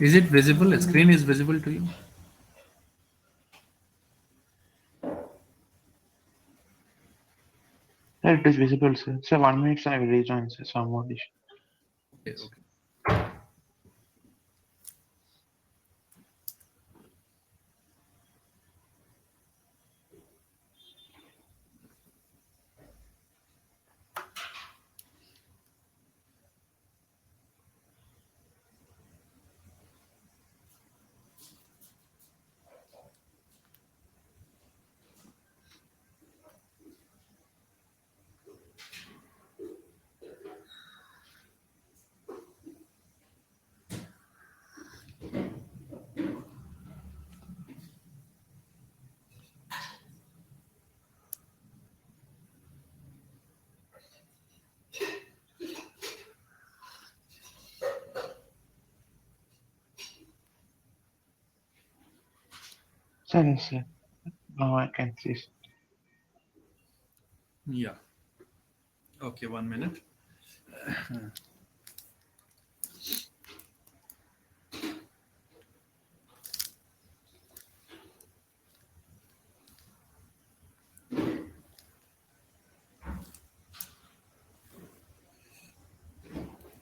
Is it visible? A screen is visible to you? Yeah, it is visible, sir. Sir, 1 minute, sir, I will rejoin, sir. Some more issue. Okay, okay. Sir, yes, sir. Now I can see. Yeah. Okay, 1 minute.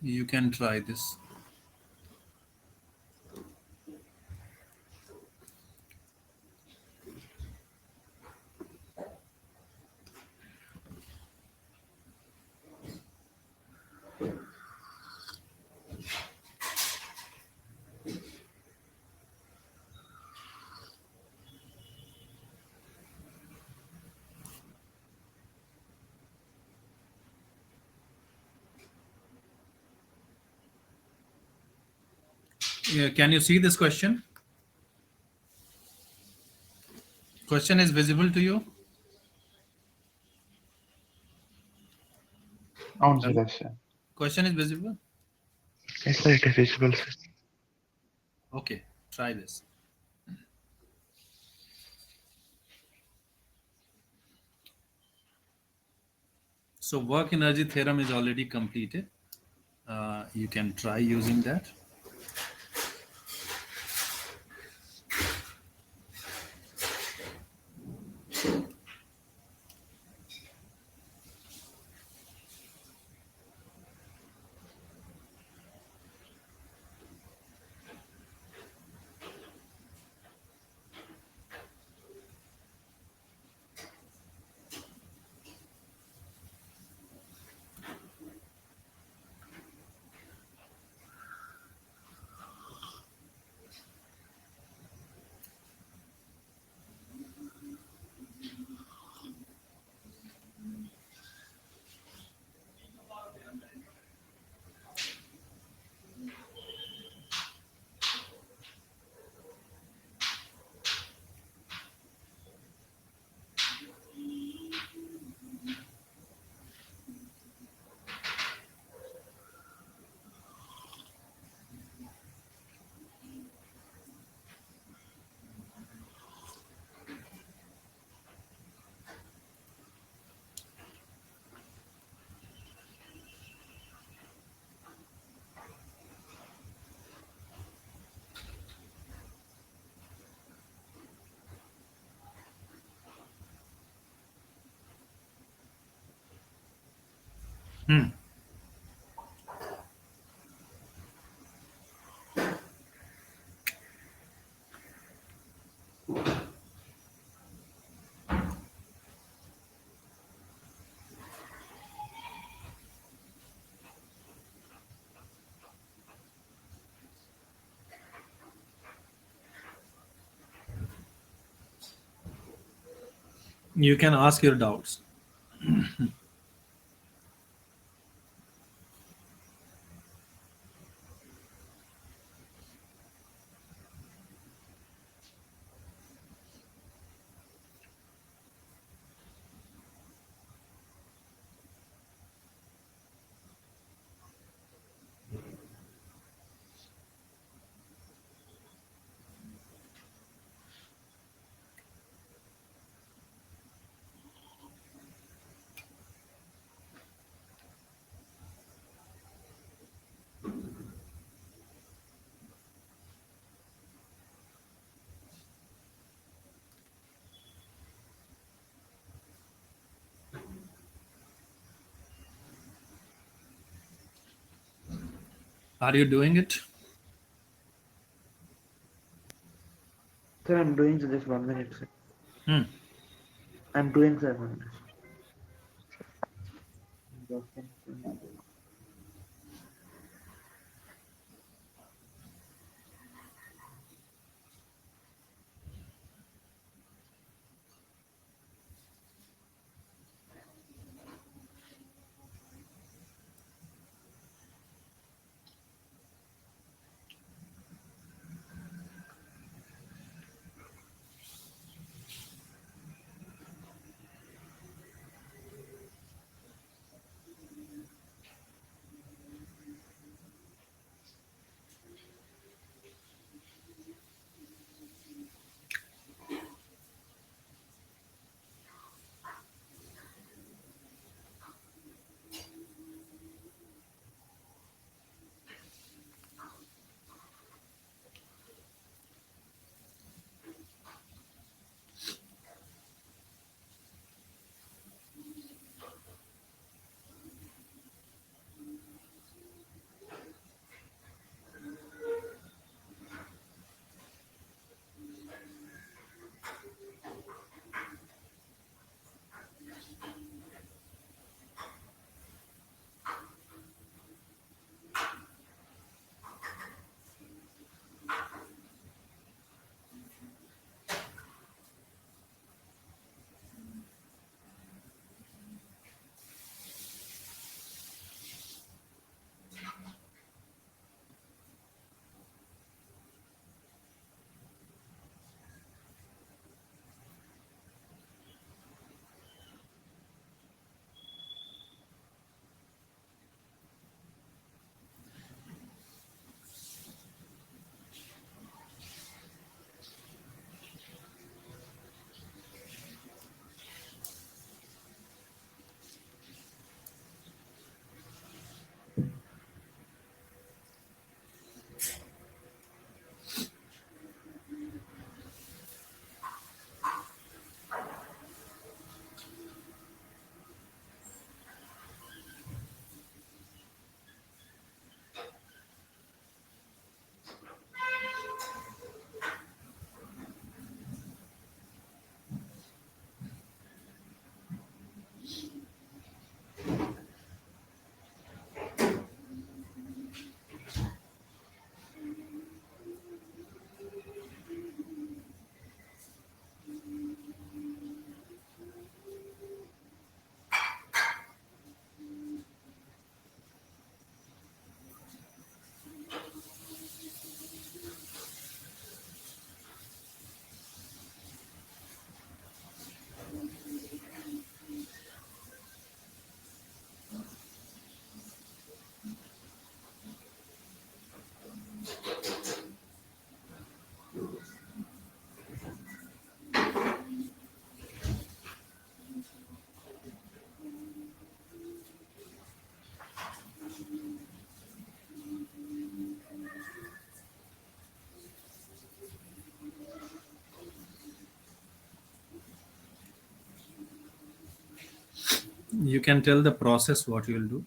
You can try this. Yeah, can you see this question? Question is visible to you? On, sir, Hello? yes, sir. Question is visible? Yes, sir, it is visible, sir. Okay, try this. So work energy theorem is already completed. You can try using that. Hmm. You can ask your doubts. Are you doing it? Sir, I'm doing just 1 minute, sir. Hmm. I'm doing, sir, 1 minute. You can tell the process what you will do.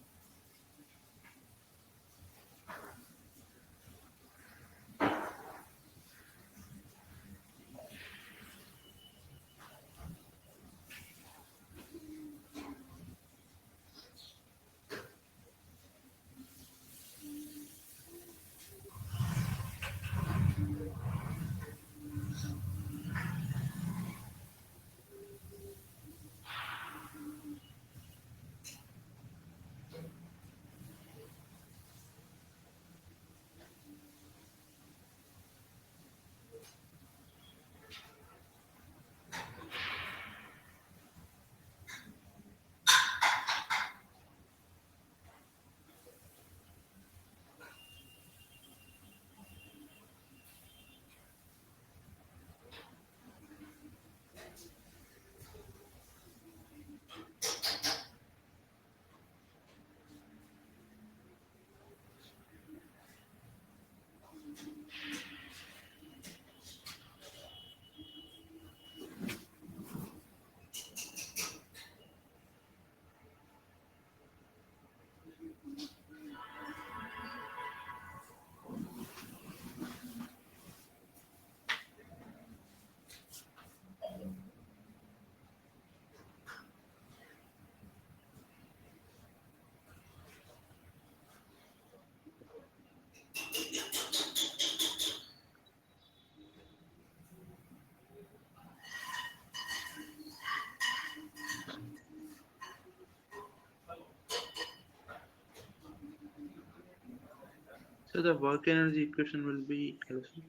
So the work energy equation will be hello sir.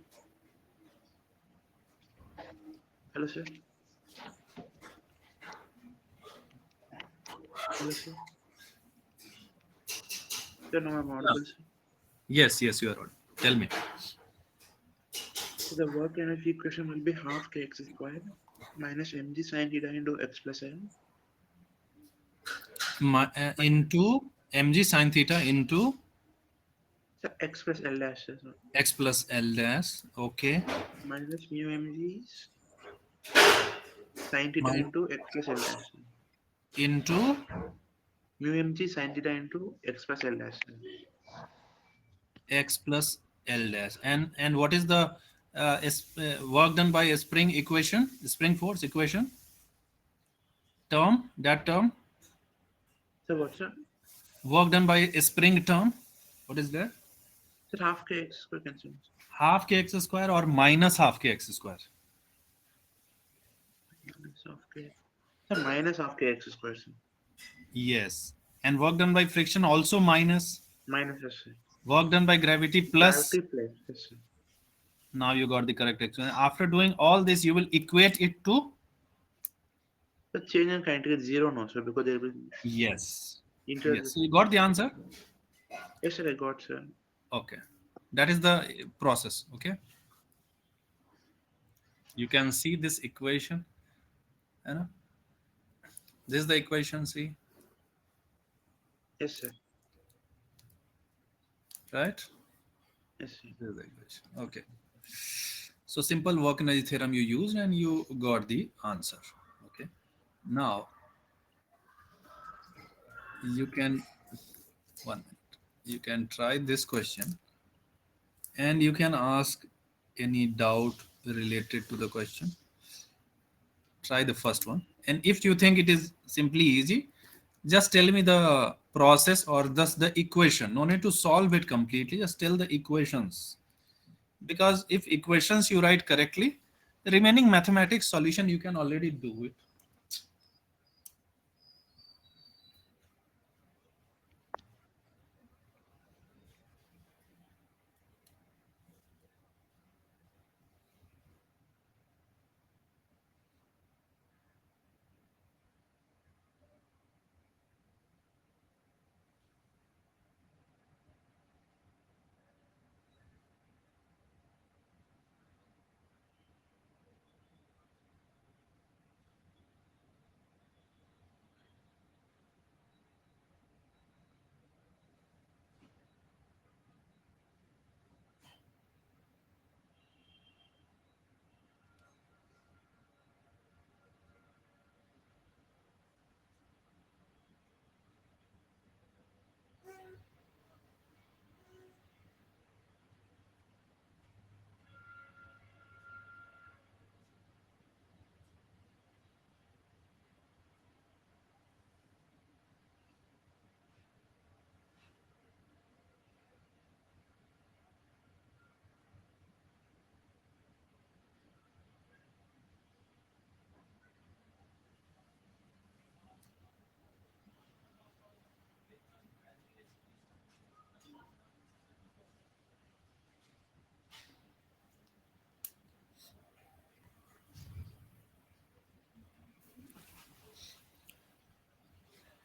Hello sir. Hello sir. Sir, now I'm Yeah. audible sir. Yes, you are right. Tell me. So the work energy equation will be half kx squared minus mg sin theta into x plus l. Into mg sin theta into So x plus l dash sir. x plus l dash. Okay. Minus mu mg sin theta My into x plus l dash. into Mu mg sin theta into x plus l dash. x plus l dash. And what is the work done by a spring force equation term? That term So what's that? work done by a spring term. What is that? Sir, half kx square cancel. Half kx square or minus half kx square? Minus half k. Sir, minus half kx square. Sir. Yes. And work done by friction also minus. Minus s. Sir. Work done by gravity plus. Gravity plus yes. Sir. Now you got the correct explanation. After doing all this, you will equate it to. The change in kinetic is zero now, sir, because there will be Yes. inter. Yes. So you got the answer. Yes, sir, I got sir. Okay. That is the process. Okay. You can see this equation. You know, this is the equation. See, Yes, sir. right? Yes, sir. This is the equation. Okay. So simple work energy theorem you used and you got the answer. Okay. Now you can 1 minute. You can try this question and you can ask any doubt related to the question. Try the first one, and if you think it is simply easy, just tell me the process or just the equation. No need to solve it completely, just tell the equations, because if equations you write correctly, the remaining mathematics solution you can already do it.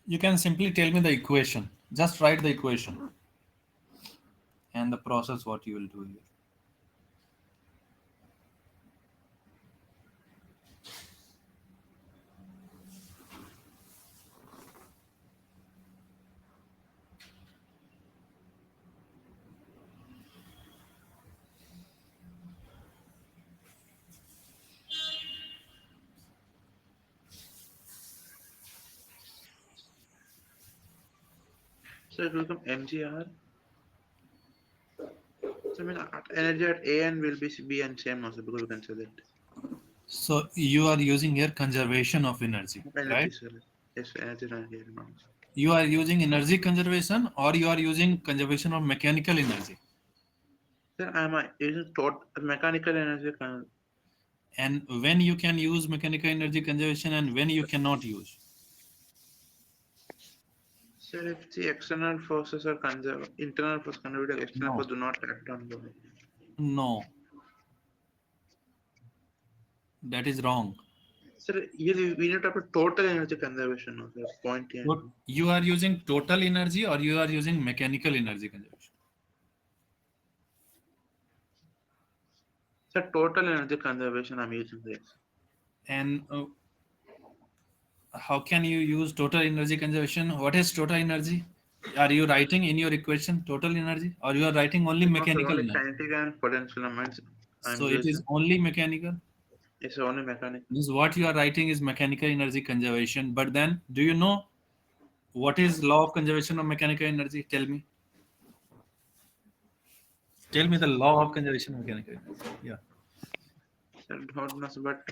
You can simply tell me the equation, just write the equation and the process what you will do here. So it will become mgr. So I mean, energy at A and will be B and same also because we can say that. So you are using here conservation of energy, Energy, right? sir. Yes, energy and here now. You are using energy conservation or you are using conservation of mechanical energy. Sir, I am using mechanical energy. And when you can use mechanical energy conservation and when you cannot use. Sir, if the external forces are conserved, internal force conserved, external No, force do not act on body. no, that is wrong. Sir, we need to have a total energy conservation of the point here. You are using total energy or you are using mechanical energy conservation. Sir, total energy conservation I'm using this. And how can you use total energy conservation? What is total energy? Are you writing in your equation total energy or you are writing only No, sir, mechanical only energy? kinetic and potential amounts I'm So it is using. only mechanical. It's only mechanical. Means what you are writing is mechanical energy conservation. But then, do you know what is law of conservation of mechanical energy? Tell me. Tell me the Sir, law of conservation of mechanical energy. Yeah. sir, don't know, sir, but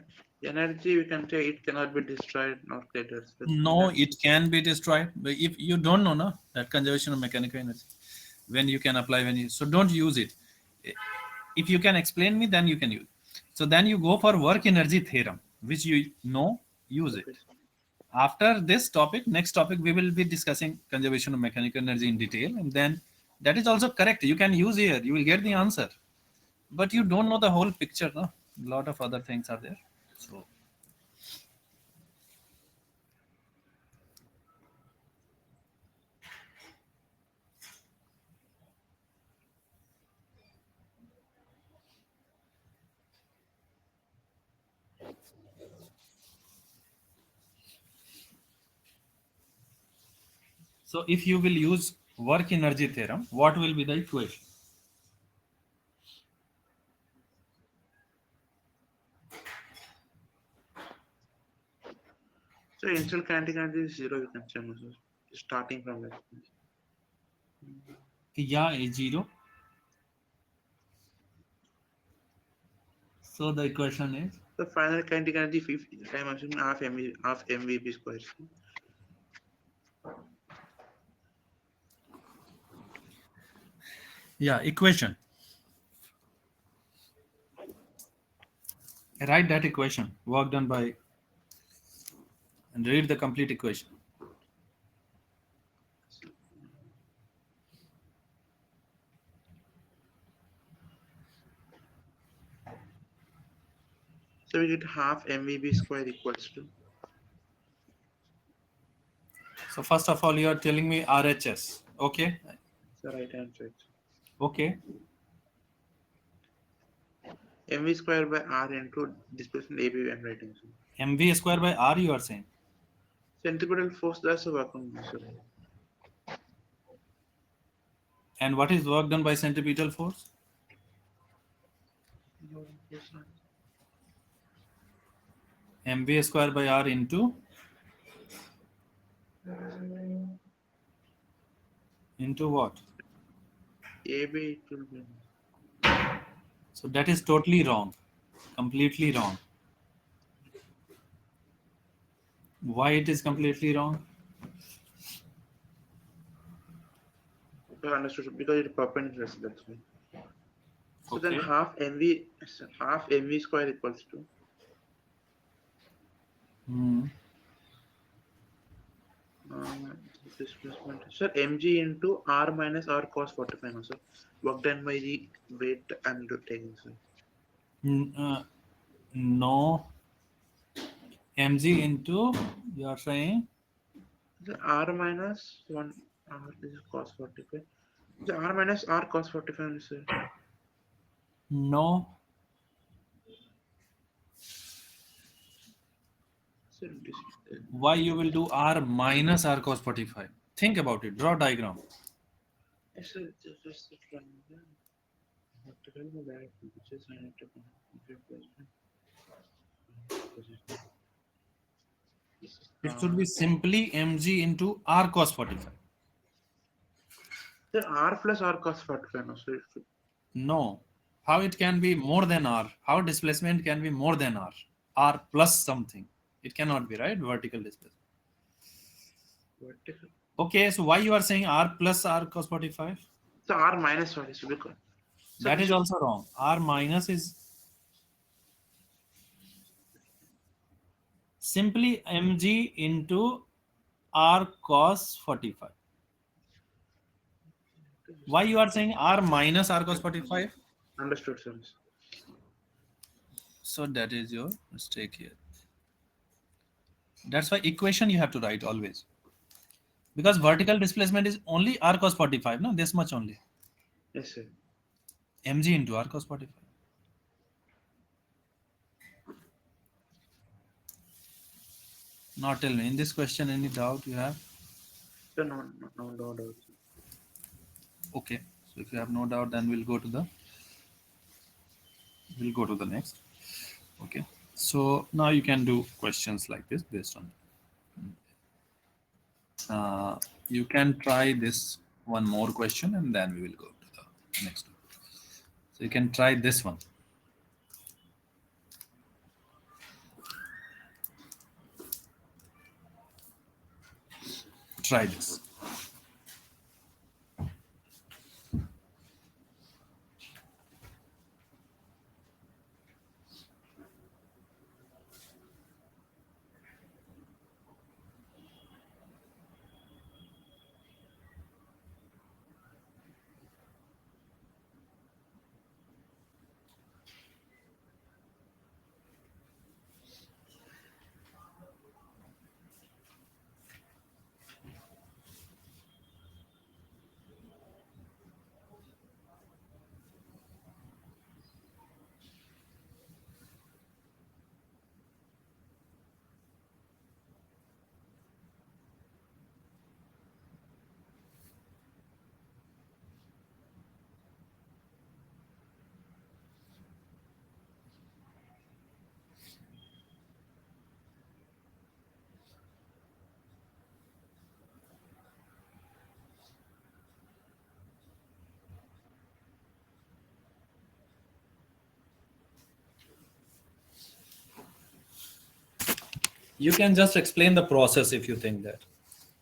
energy we can say it cannot be destroyed nor created. So No, energy. it can be destroyed. But if you don't know, no, that conservation of mechanical energy, when you can apply, when you so don't use it. If you can explain me, then you can use. So then you go for work energy theorem, which you know, use it. Okay, sir. After this topic, next topic, we will be discussing conservation of mechanical energy in detail, and then that is also correct. You can use here, you will get the answer, but you don't know the whole picture. No, a lot of other things are there. So, so if you will use work energy theorem, what will be the equation? So initial kinetic energy is zero, we can say, no, sir. Starting from that. Yeah, is zero. So the equation is The final kinetic energy, 50, I'm assuming half MVB square. Sir. yeah equation. Write that equation. Work done by and read the complete equation. So we get half MVB square equals to. So first of all, you are telling me RHS. Okay. So right answer. Okay. MV square by R into displacement AB I'm writing. So MV square by R you are saying. centripetal force that's a work on this. And what is work done by centripetal force? MV square by R into what? AB it will be. So that is totally wrong. Completely wrong. Why it is completely wrong? Understood because it's perpendicular. So that's why. So then Okay. half MV square equals to Hmm. uh, displacement. So mg into R minus R cos 45. No, so work done by the weight I'm taking. So No. Mg into you are saying the R minus one R this is cos 45. The R minus R cos 45 is no. so this, Why you will do R minus R cos 45? Think about it. Draw diagram. so just run. What to tell me that which is I have to this is It should be simply mg into r cos 45. the R plus R cos 45. No, so it No. How it can be more than r? How displacement can be more than r? R plus something. It cannot be, right? Vertical displacement. vertical. Okay, so why you are saying r plus r cos 45? So R minus sorry, so because so That this is should also wrong. R minus is simply mg into r cos 45. Why you are saying r minus r cos 45? Understood, sir. So that is your mistake here. That's why equation you have to write always. Because vertical displacement is only r cos 45, no? This much only. Yes, sir. Mg into r cos 45. Now tell me, in this question, any doubt you have? So no doubt, sir. Okay. So if you have no doubt, then we'll go to the next. Okay. So now you can do questions like this based on. You can try this one more question, and then we will go to the next one. So you can try this one. Try this. You can just explain the process if you think that,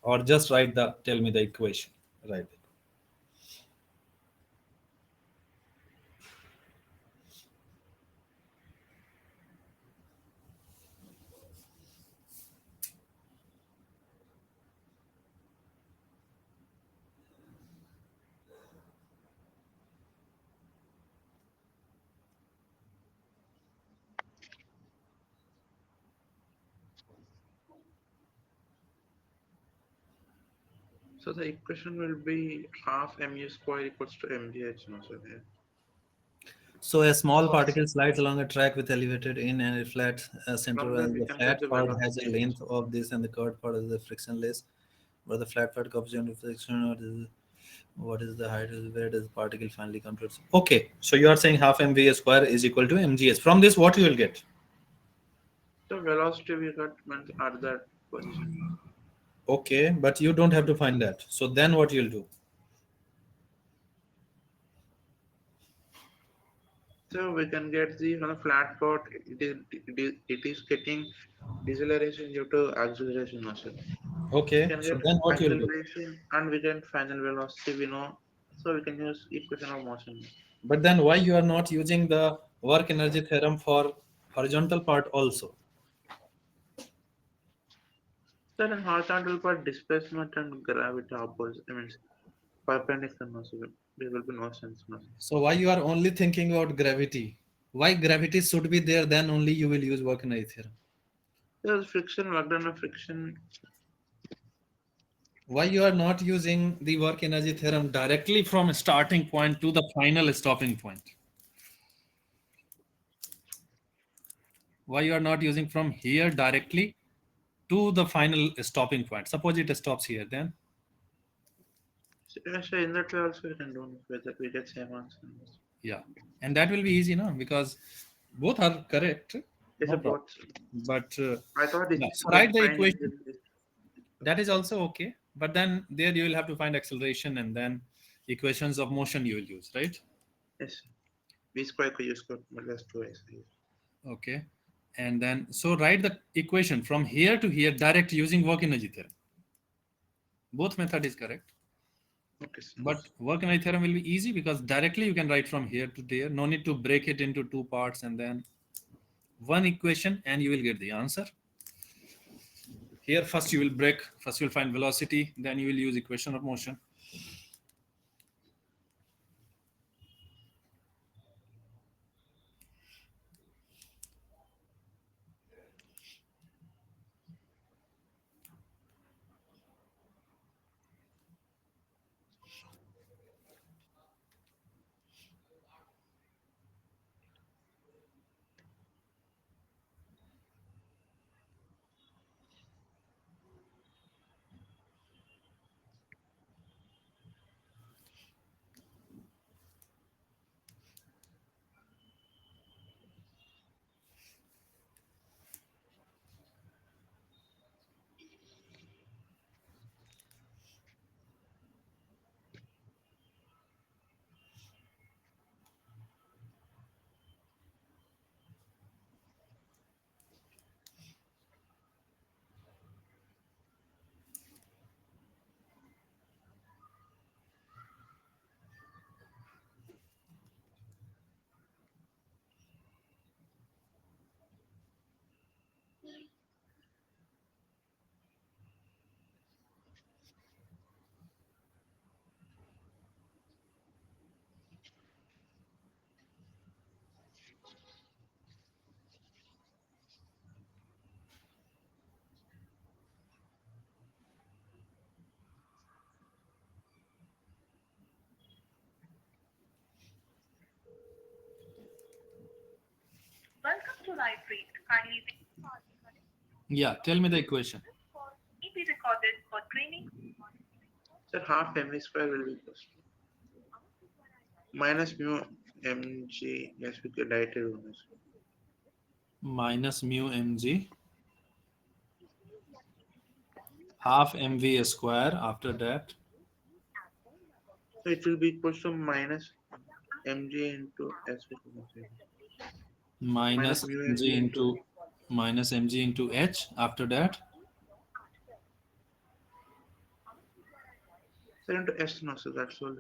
or just tell me the equation. Right. So the equation will be half mu square equals to mgh, no, sir. Yeah. So a small particle slides along a track with elevated in and a flat center, From that and we the can get flat the part has a velocity. length of this, and the curved part is the frictionless. Where the flat part coefficient of friction, what is the height? Where does the particle finally come to? Okay, so you are saying half mv square is equal to mgs. From this, what you will get? So velocity we got means at that position. Okay, but you don't have to find that. So then what you'll do? So we can get the on a flat part. It is getting deceleration due to acceleration motion. We Okay, can so get then what you'll do? acceleration and we get final velocity. We know, so we can use equation of motion. But then why you are not using the work energy theorem for horizontal part also? So in horizontal part, displacement and gravity opposite. I mean, perpendicular. No, so there will be no sense. No. So why you are only thinking about gravity? Why gravity should be there? Then only you will use work energy theorem. There's friction, work done of friction. Why you are not using the work energy theorem directly from starting point to the final stopping point? Why you are not using from here directly to the final stopping point? Suppose it stops here, then So in that way also we can do whether we get same answer. yeah, and that will be easy, no? Because both are correct, It's no a problem. both. But I thought yeah, it's so write the fine in equation. this. That is also okay, but then there you will have to find acceleration and then equations of motion you will use, right? Yes. V square could use square plus 2x. Okay, and then so write the equation from here to here direct using work energy theorem. Both method is correct, Okay, sir. but work energy theorem will be easy because directly you can write from here to there. No need to break it into two parts and then one equation and you will get the answer. Here first you will break, first you will find velocity, then you will use equation of motion. Yeah, tell me the equation. So half mv square will be equals to minus mu mg. Yes, we could write it on this. Minus mu mg half mv square. After that, So it will be equals to minus mg into s. We can say minus minus mu mg mg into into minus mg into h. After that, so into s no. So that's all.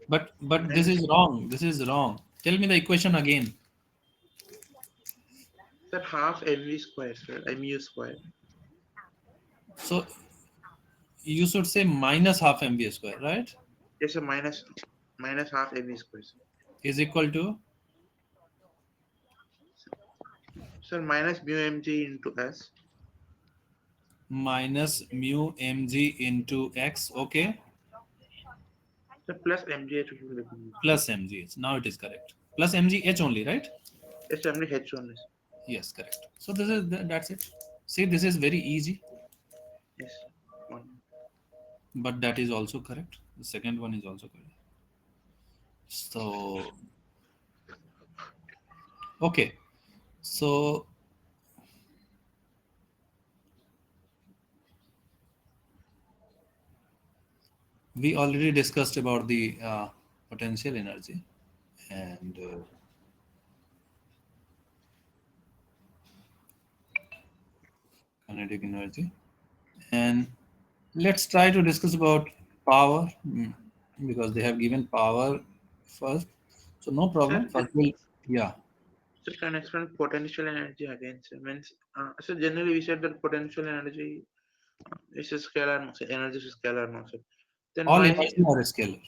but this And is wrong. This is wrong. Tell me the equation again. sir, half mv square, sir, mu square. So you should say minus half mv square, right? It's a minus half mv square. Is equal to So minus mu mg into s. minus mu mg into x. Okay, So plus mgh will be plus mgh. Now it is correct. Plus mgh only, right? it's only h only. Yes, correct. So this is that's it. See, this is very easy, Yes, one. but that is also correct. The second one is also correct. So okay, so we already discussed about the potential energy and kinetic energy, and let's try to discuss about power, because they have given power first. So no Sir, problem. First we'll, yeah. sir, can I explain potential energy again? Sir, means so generally we said that potential energy is a scalar, no, sir. Energy is a scalar, no, sir. Then All why? energy are scalar.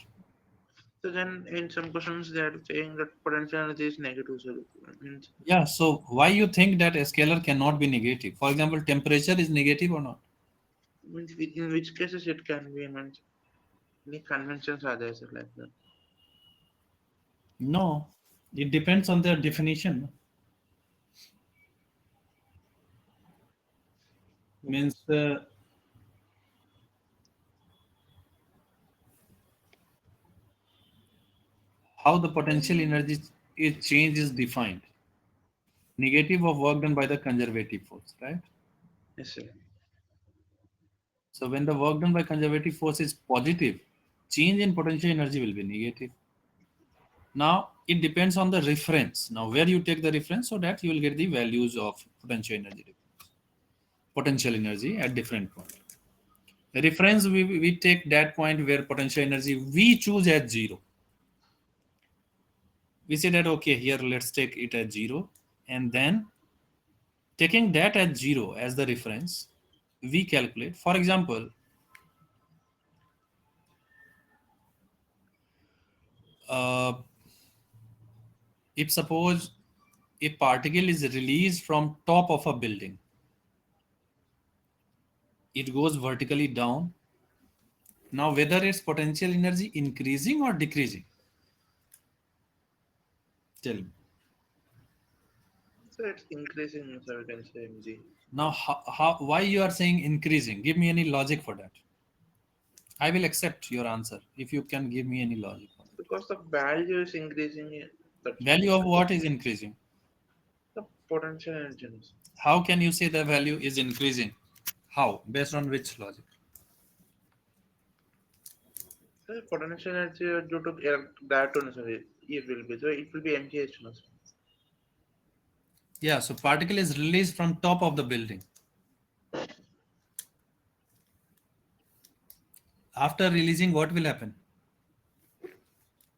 So then in some questions they are saying that potential energy is negative. So means Yeah. So why you think that a scalar cannot be negative? For example, temperature is negative or not? in which cases it can be. Means any conventions are there, sir, like that. No. It depends on their definition. Means how the potential energy is change is defined. Negative of work done by the conservative force, right? Yes, sir. So when the work done by conservative force is positive, change in potential energy will be negative. Now it depends on the reference. Now where you take the reference, so that you will get the values of potential energy at different point. Reference, we take that point where potential energy we choose as zero. We say that okay, here let's take it as zero, and then taking that as zero as the reference, we calculate. For example, uh, if suppose a particle is released from top of a building, it goes vertically down. Now whether its potential energy increasing or decreasing, tell me. So it's increasing, so we can say mg. Now why you are saying increasing? Give me any logic for that. I will accept your answer if you can give me any logic for that. Because the value is increasing, that's why. Value of what is increasing? The potential energy is. How can you say the value is increasing? How? Based on which logic? So potential energy due to that one, sorry, it will be. So it will be mgh no, sir. Yeah, so particle is released from top of the building. After releasing, what will happen?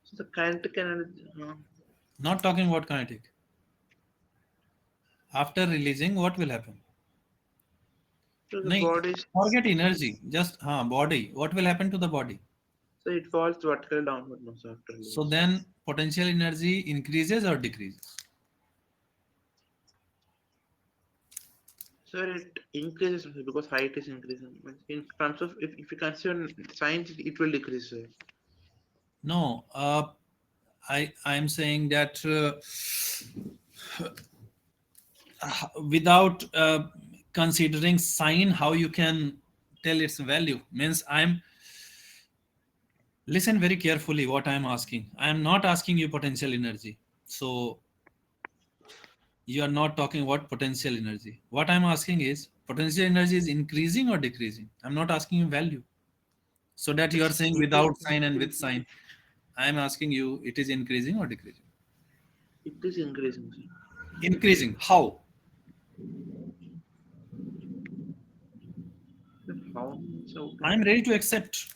So the kinetic energy, Not talking about kinetic. After releasing, what will happen? so the No, body, forget energy. Just body. What will happen to the body? so it falls vertical downward, no, sir, after So release. then potential energy increases or decreases? So it increases because height is increasing. In terms of if you consider science, it will decrease, sir. No, I'm saying that without considering sign, how you can tell its value? Means I'm, listen very carefully what I'm asking. I am not asking you potential energy. So you are not talking about potential energy. What I'm asking is, potential energy is increasing or decreasing? I'm not asking you value. So that you are It's saying it is without sign and with sign. I am asking you, it is increasing or decreasing? it is increasing, sir. Increasing. How? The how so I am ready to accept.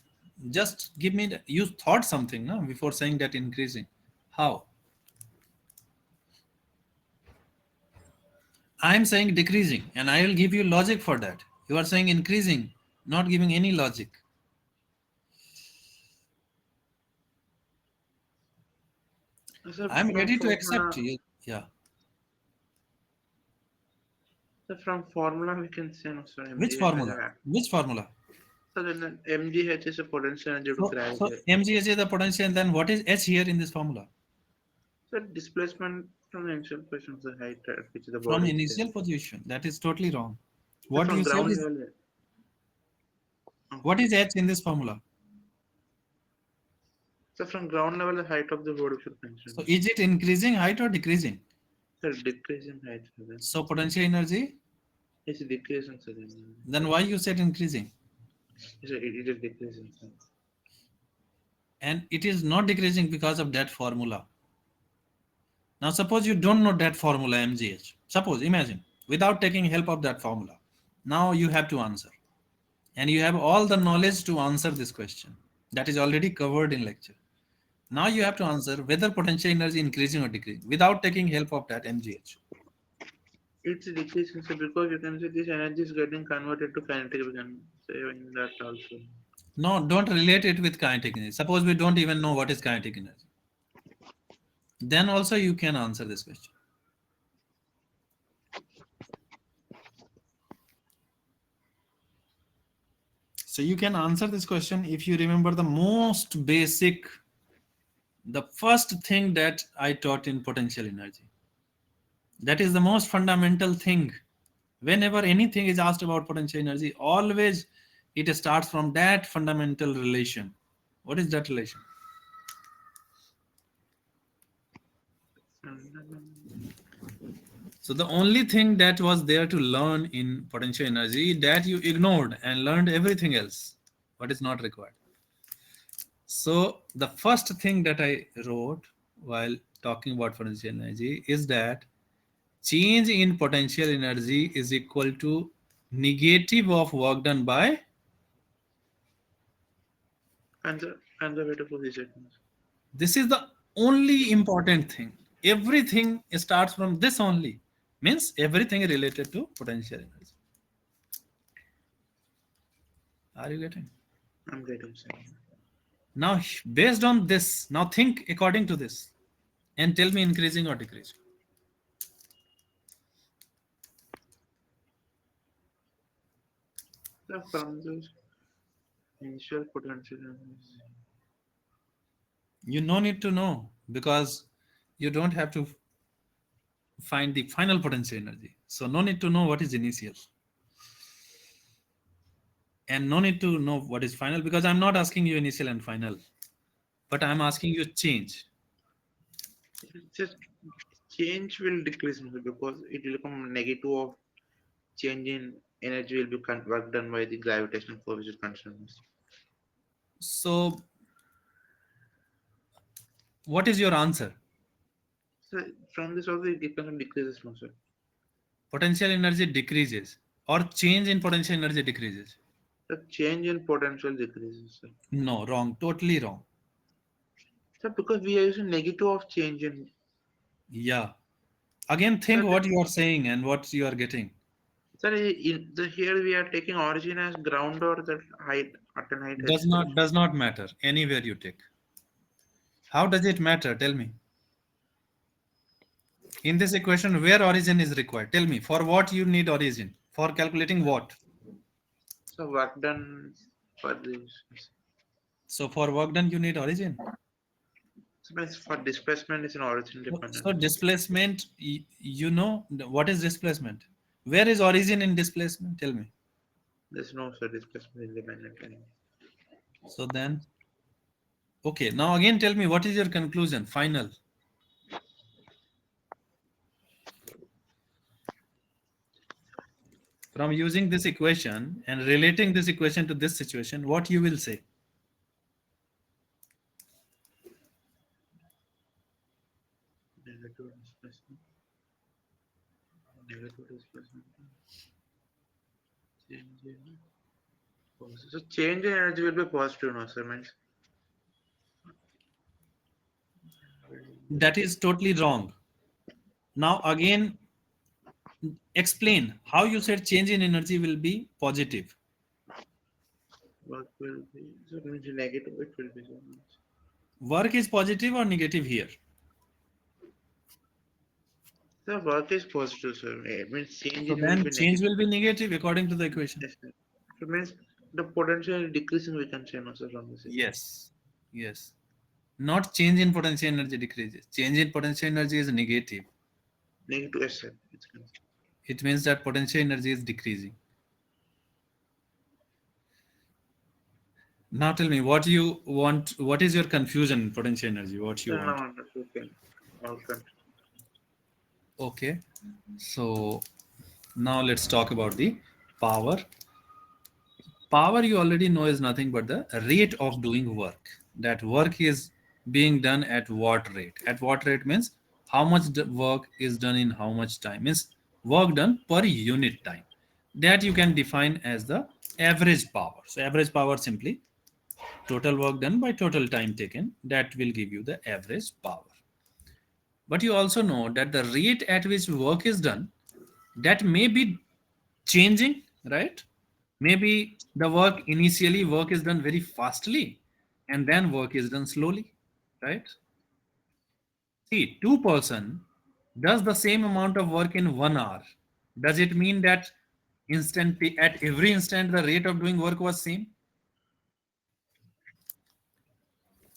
Just give me the, you thought something no, before saying that increasing. How? I am saying decreasing, and I will give you logic for that. You are saying increasing, not giving any logic. sir, I am from ready to formula accept you. Yeah. sir, from formula we can say no, sir, Which MGH has formula? a Which formula? so then MGH is a potential energy to So gravity. mgh is the potential, and then what is h here in this formula? So displacement from the initial position of the height at which the From body is there. initial position. That is totally wrong. So What from you said ground is, level, what okay. is h in this formula? So from ground level, the height of the body should So consider. is it increasing height or decreasing? So decrease in height, so then So potential energy, it's decreasing, so then then why you said increasing? so it is decreasing. So. And it is not decreasing because of that formula. Now suppose you don't know that formula mgh. Suppose, imagine, without taking help of that formula. Now you have to answer. And you have all the knowledge to answer this question. That is already covered in lecture. Now you have to answer whether potential energy increasing or decreasing without taking help of that mgh. It's decreasing, so because you can say this energy is getting converted to kinetic, we can say in that also. No, don't relate it with kinetic energy. Suppose we don't even know what is kinetic energy. Then also you can answer this question. So you can answer this question if you remember the most basic, the first thing that I taught in potential energy. That is the most fundamental thing. Whenever anything is asked about potential energy, always it starts from that fundamental relation. What is that relation? And So the only thing that was there to learn in potential energy, that you ignored and learned everything else, what is not required. So the first thing that I wrote while talking about potential energy is that change in potential energy is equal to negative of work done by. conservative position. This is the only important thing. Everything starts from this only. Means everything related to potential energy. Are you getting? I'm getting saying. Now, based on this, now think according to this and tell me increasing or decreasing. So from this initial potential energy. You no need to know because you don't have to find the final potential energy. So no need to know what is initial and no need to know what is final because I'm not asking you initial and final, but I'm asking you change. It's just change will decrease because it will become negative of change in energy will be work done by the gravitational force which is concerned. So what is your answer? So from this also it depends on decreases also. Potential energy decreases or change in potential energy decreases? The change in potential decreases. So, No, wrong, totally wrong. so because we are using negative of change in Yeah. Again, so think what you are saying and what you are getting. so in the here we are taking origin as ground or the height at an height Does itself. not matter anywhere you take. How does it matter? Tell me. In this equation, where origin is required? Tell me. For what you need origin? For calculating what? So work done for this. So for work done, you need origin. So means for displacement is an origin So dependent. displacement, what is displacement? Where is origin in displacement? Tell me. There's no sir displacement independent anymore. So then, okay, now again tell me what is your conclusion, final. From using this equation and relating this equation to this situation, what you will say? Negative displacement. Negative displacement. Change in so change in energy will be positive now, sir. Means That is totally wrong. Now again, explain how you said change in energy will be positive. work will be so it means negative. It will be so means. Work is positive or negative here? The work is positive, sir. It means change So in will then be change negative. will be negative according to the equation. Yes, sir. So it means the potential decreasing we can say no, sir, from this equation. Yes. Yes. Not change in potential energy decreases. Change in potential energy is negative. Negative, yes, sir. It's It means that potential energy is decreasing. Now tell me what you want. What is your confusion in potential energy? What you so want? now understood. Outcome. Okay. So now let's talk about the power. Power you already know is nothing but the rate of doing work. That work is being done at what rate? At what rate means how much work is done in how much time? Means work done per unit time. That you can define as the average power. So average power simply total work done by total time taken. That will give you the average power. But you also know that the rate at which work is done, that may be changing, right? Maybe the work is done very fastly and then work is done slowly, right? See, two-person does the same amount of work in 1 hour. Does it mean that at every instant the rate of doing work was same?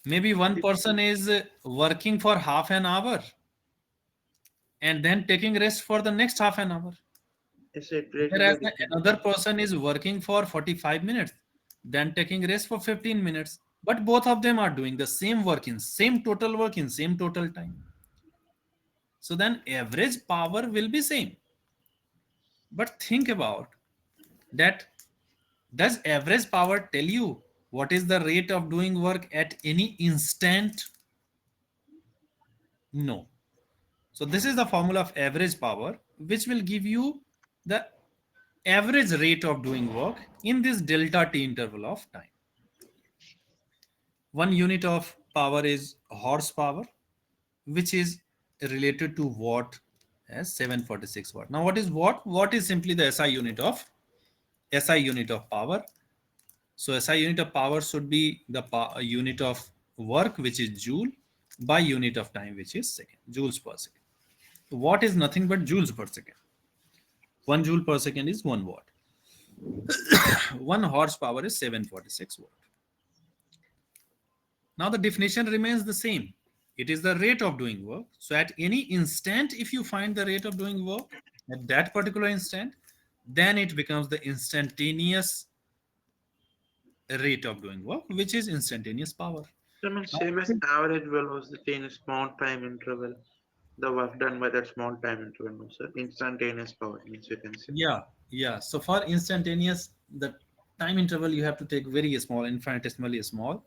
Maybe one person is working for half an hour and then taking rest for the next half an hour. Yes, sir. It will Whereas be different. another person is working for 45 minutes, then taking rest for 15 minutes. But both of them are doing the same work in same total time. So then average power will be same. But think about that. Does average power tell you what is the rate of doing work at any instant? No. So this is the formula of average power, which will give you the average rate of doing work in this delta t interval of time. One unit of power is horsepower, which is related to watt as 746 watt. Now, what is watt? Watt is simply the SI unit of power. So, SI unit of power should be the unit of work, which is joule, by unit of time, which is second, joules per second. Watt is nothing but joules per second. 1 joule per second is 1 watt. 1 horsepower is 746 watt. Now the definition remains the same. It is the rate of doing work. So at any instant, if you find the rate of doing work at that particular instant, then it becomes the instantaneous rate of doing work, which is instantaneous power. So I mean, Now, same as average velocity in a small time interval. The work done by that small time interval, no, sir. Instantaneous power means you can say. yeah, yeah. So for instantaneous, the time interval you have to take very small, infinitesimally small.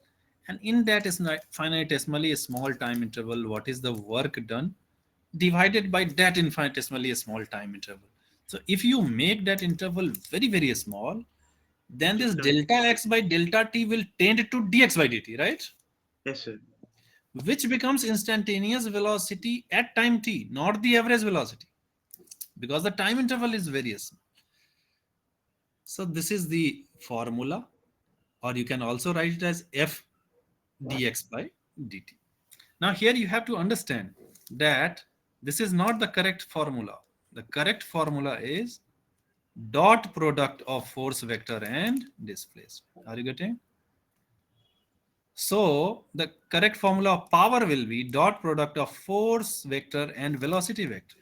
And in that is infinitesimally small time interval, what is the work done divided by that infinitesimally small time interval. So if you make that interval very, very small, then It is this done. delta x by delta t will tend to dx by dt, right? Yes, sir. Which becomes instantaneous velocity at time t, not the average velocity, because the time interval is various. So this is the formula, or you can also write it as f dx by dt. Now here you have to understand that this is not the correct formula. The correct formula is dot product of force vector and displacement. Are you getting? So the correct formula of power will be dot product of force vector and velocity vector.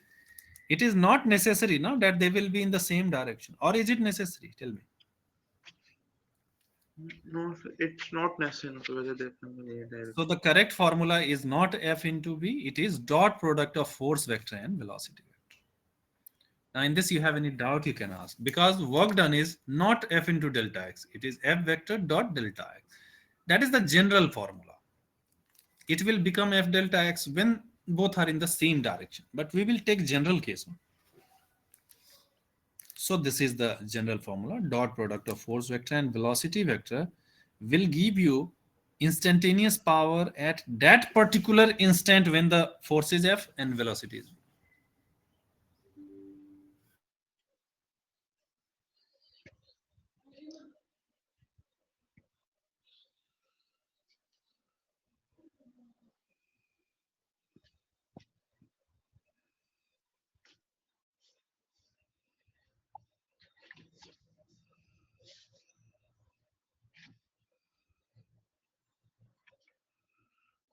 It is not necessary now that they will be in the same direction, or is it necessary? Tell me. No, sir, it's not necessary whether they can be any So direction. the correct formula is not F into V, it is dot product of force vector and velocity vector. Now in this you have any doubt you can ask, because work done is not F into delta x, it is F vector dot delta x. That is the general formula. It will become F delta x when both are in the same direction, but we will take general case. So this is the general formula. Dot product of force vector and velocity vector will give you instantaneous power at that particular instant when the force is F and velocity is V.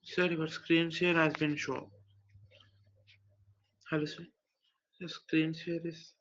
Sir, your screen share has been shown. Hello, sir. The screen share is